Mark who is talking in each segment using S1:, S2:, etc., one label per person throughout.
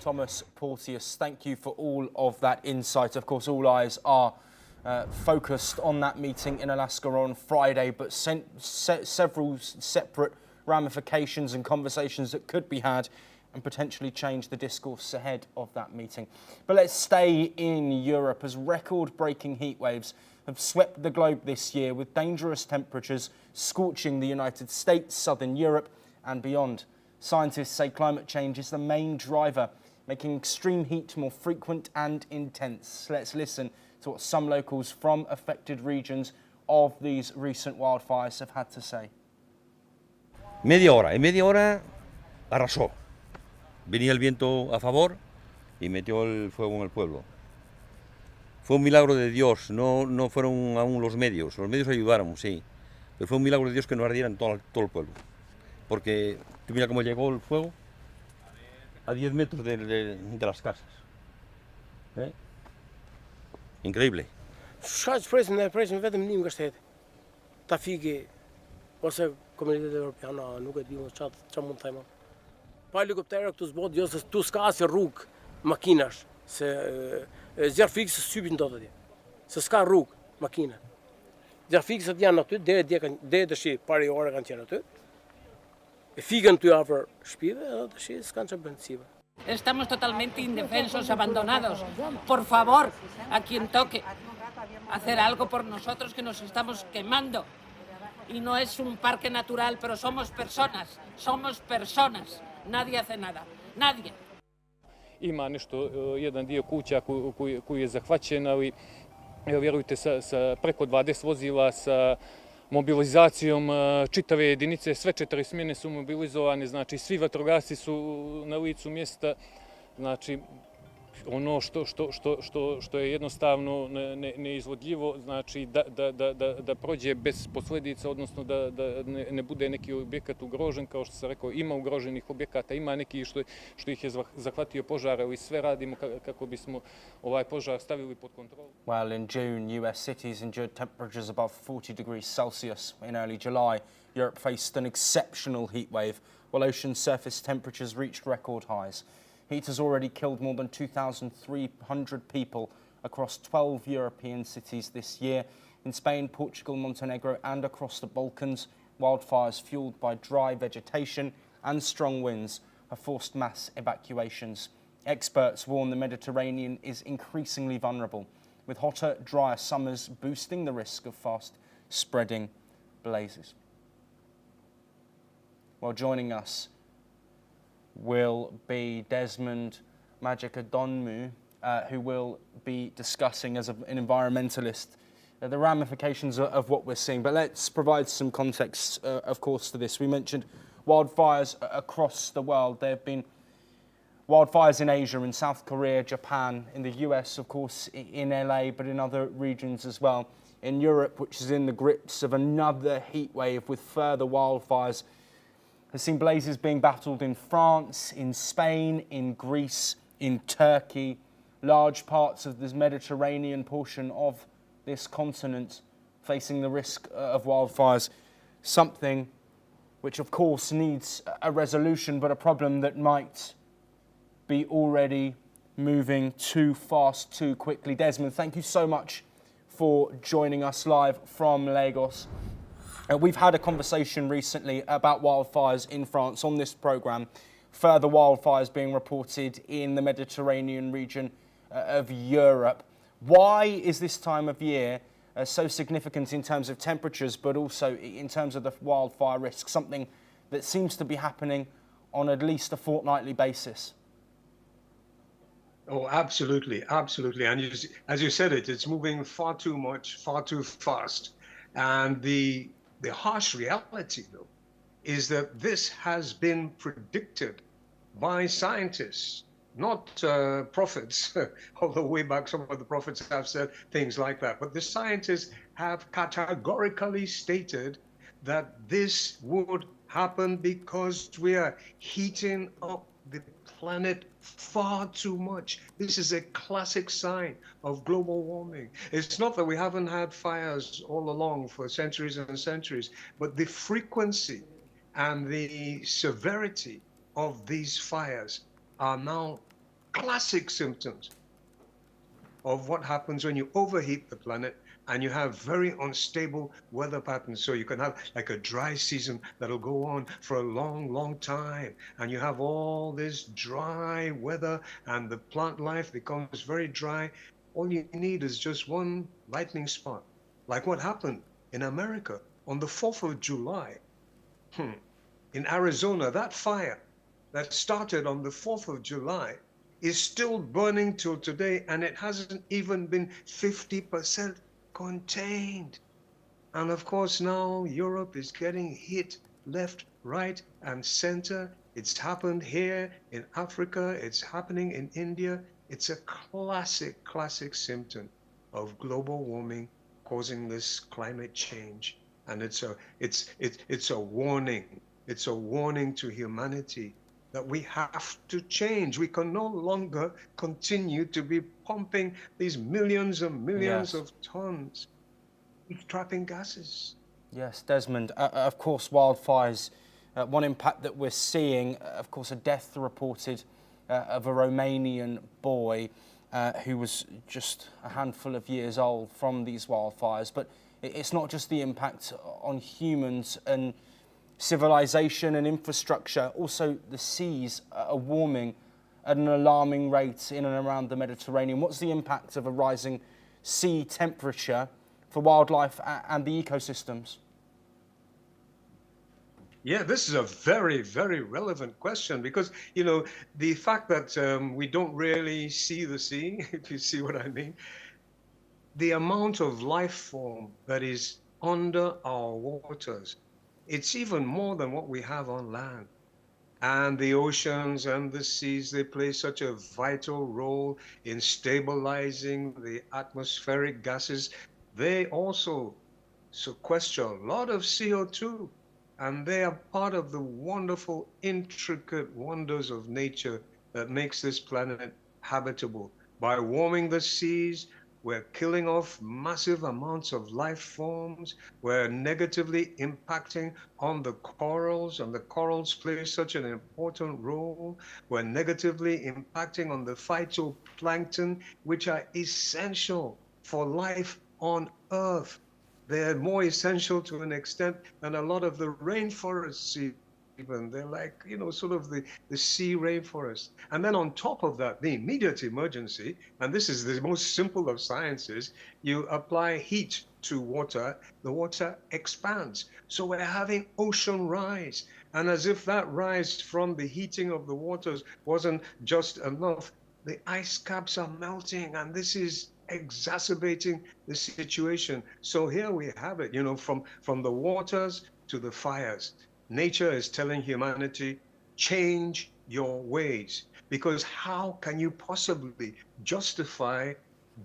S1: Thomas Porteous, thank you for all of that insight. Of course, all eyes are focused on that meeting in Alaska on Friday, but several separate ramifications and conversations that could be had and potentially change the discourse ahead of that meeting. But let's stay in Europe, as record-breaking heat waves have swept the globe this year, with dangerous temperatures scorching the United States, southern Europe and beyond. Scientists say climate change is the main driver, making extreme heat more frequent and intense. Let's listen to what some locals from affected regions of these recent wildfires have had to say.
S2: En media hora arrasó. Venía el viento a favor y metió el fuego en el pueblo. Fue un milagro de Dios, no fueron aún los medios ayudaron, sí, pero fue un milagro de Dios que no ardiera en todo el pueblo. Porque tú mira cómo llegó el fuego a 10 metros de las casas. Increíble.
S3: President vetëm një nga shteti. Ta fiki ose komunitetet evropiane nuk e di çfarë mund të them. Pa helikoptere këtu s'bot, jo se tu s'ka asnjë rrugë makinash, se zjarr fiksës sypin dot atje. Se s'ka rrugë makina. Zjarr fiksat janë aty, deri tash pari ore kanë qenë aty. E fikën ty afër shtëpive, edhe tash s'kan çfarë bën sive.
S4: Estamos totalmente indefensos, abandonados. Por favor, a quien toque, hacer algo por nosotros que nos estamos quemando. Y no es un parque natural, pero somos personas. Nadie hace nada. Nadie.
S5: Ima nešto, jedan dio kuća koji je zahvaćen, ali evo vjerujte sa preko 20 vozila, sa mobilizacijom čitave jedinice, sve 4 smjene su mobilizovane, znači svi vatrogasci su na licu mjesta, znači ono što je jednostavno neizvodljivo, znači da prođe bez posljedica, odnosno da ne bude neki objekat ugrožen, kao što sam rekao, ima ugroženih objekata, ima neki što ih je zahvatio požar, ali sve radimo kako bismo ovaj požar stavili pod kontrolu.
S1: Well, in June, US cities endured temperatures above 40 degrees Celsius. In early July, Europe faced an exceptional heat wave, while ocean surface temperatures reached record highs. Heat has already killed more than 2,300 people across 12 European cities this year. In Spain, Portugal, Montenegro and across the Balkans, wildfires fueled by dry vegetation and strong winds have forced mass evacuations. Experts warn the Mediterranean is increasingly vulnerable, with hotter, drier summers boosting the risk of fast-spreading blazes. Well, joining us will be Desmond Majikadonmu, who will be discussing, as an environmentalist, the ramifications of what we're seeing. But let's provide some context, of course, to this. We mentioned wildfires across the world. There have been wildfires in Asia, in South Korea, Japan, in the US, of course, in LA, but in other regions as well. In Europe, which is in the grips of another heat wave with further wildfires, has seen blazes being battled in France, in Spain, in Greece, in Turkey, large parts of this Mediterranean portion of this continent facing the risk of wildfires, something which of course needs a resolution, but a problem that might be already moving too fast, too quickly. Desmond, thank you so much for joining us live from Lagos. We've had a conversation recently about wildfires in France on this programme. Further wildfires being reported in the Mediterranean region of Europe. Why is this time of year so significant in terms of temperatures, but also in terms of the wildfire risk, something that seems to be happening on at least a fortnightly basis?
S6: Oh, absolutely, absolutely. And as you said it's moving far too much, far too fast. And the harsh reality, though, is that this has been predicted by scientists, not prophets, although way back some of the prophets have said things like that. But the scientists have categorically stated that this would happen because we are heating up the planet far too much. This is a classic sign of global warming. It's not that we haven't had fires all along for centuries and centuries, but the frequency and the severity of these fires are now classic symptoms of what happens when you overheat the planet and you have very unstable weather patterns. So you can have like a dry season that'll go on for a long, long time. And you have all this dry weather and the plant life becomes very dry. All you need is just one lightning spot, like what happened in America on the 4th of July. In Arizona, that fire that started on the 4th of July is still burning till today, and it hasn't even been 50% contained. And of course, now Europe is getting hit left, right, and center. It's happened here in Africa. It's happening in India. It's a classic symptom of global warming causing this climate change. And it's a warning. It's a warning to humanity that we have to change. We can no longer continue to be pumping these millions and millions of tons of trapping gases.
S1: Yes, Desmond. Of course, wildfires, one impact that we're seeing, of course, a death reported of a Romanian boy who was just a handful of years old from these wildfires. But it's not just the impact on humans and civilization and infrastructure, also the seas are warming at an alarming rate in and around the Mediterranean. What's the impact of a rising sea temperature for wildlife and the ecosystems?
S6: Yeah, this is a very, very relevant question because, you know, the fact that we don't really see the sea, if you see what I mean, the amount of life form that is under our waters, it's even more than what we have on land. And the oceans and the seas, they play such a vital role in stabilizing the atmospheric gases. They also sequester a lot of CO2, and they are part of the wonderful, intricate wonders of nature that makes this planet habitable. By warming the seas, we're killing off massive amounts of life forms. We're negatively impacting on the corals, and the corals play such an important role. We're negatively impacting on the phytoplankton, which are essential for life on Earth. They're more essential to an extent than a lot of the rainforests even. They're like, you know, sort of the sea rainforest. And then on top of that, the immediate emergency, and this is the most simple of sciences, you apply heat to water, the water expands. So we're having ocean rise. And as if that rise from the heating of the waters wasn't just enough, the ice caps are melting, and this is exacerbating the situation. So here we have it, you know, from the waters to the fires. Nature is telling humanity, change your ways, because how can you possibly justify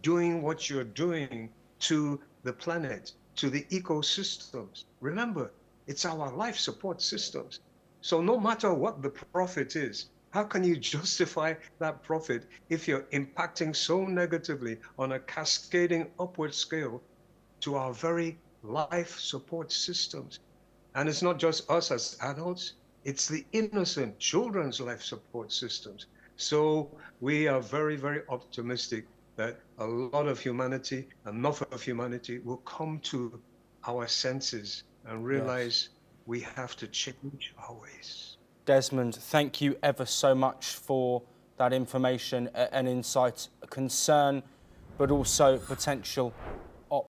S6: doing what you're doing to the planet, to the ecosystems? Remember, it's our life support systems. So no matter what the profit is, how can you justify that profit if you're impacting so negatively on a cascading upward scale to our very life support systems? And it's not just us as adults, it's the innocent children's life support systems. So we are very, very optimistic that a lot of humanity, enough of humanity, will come to our senses and realize we have to change our ways.
S1: Desmond, thank you ever so much for that information and insight, concern, but also potential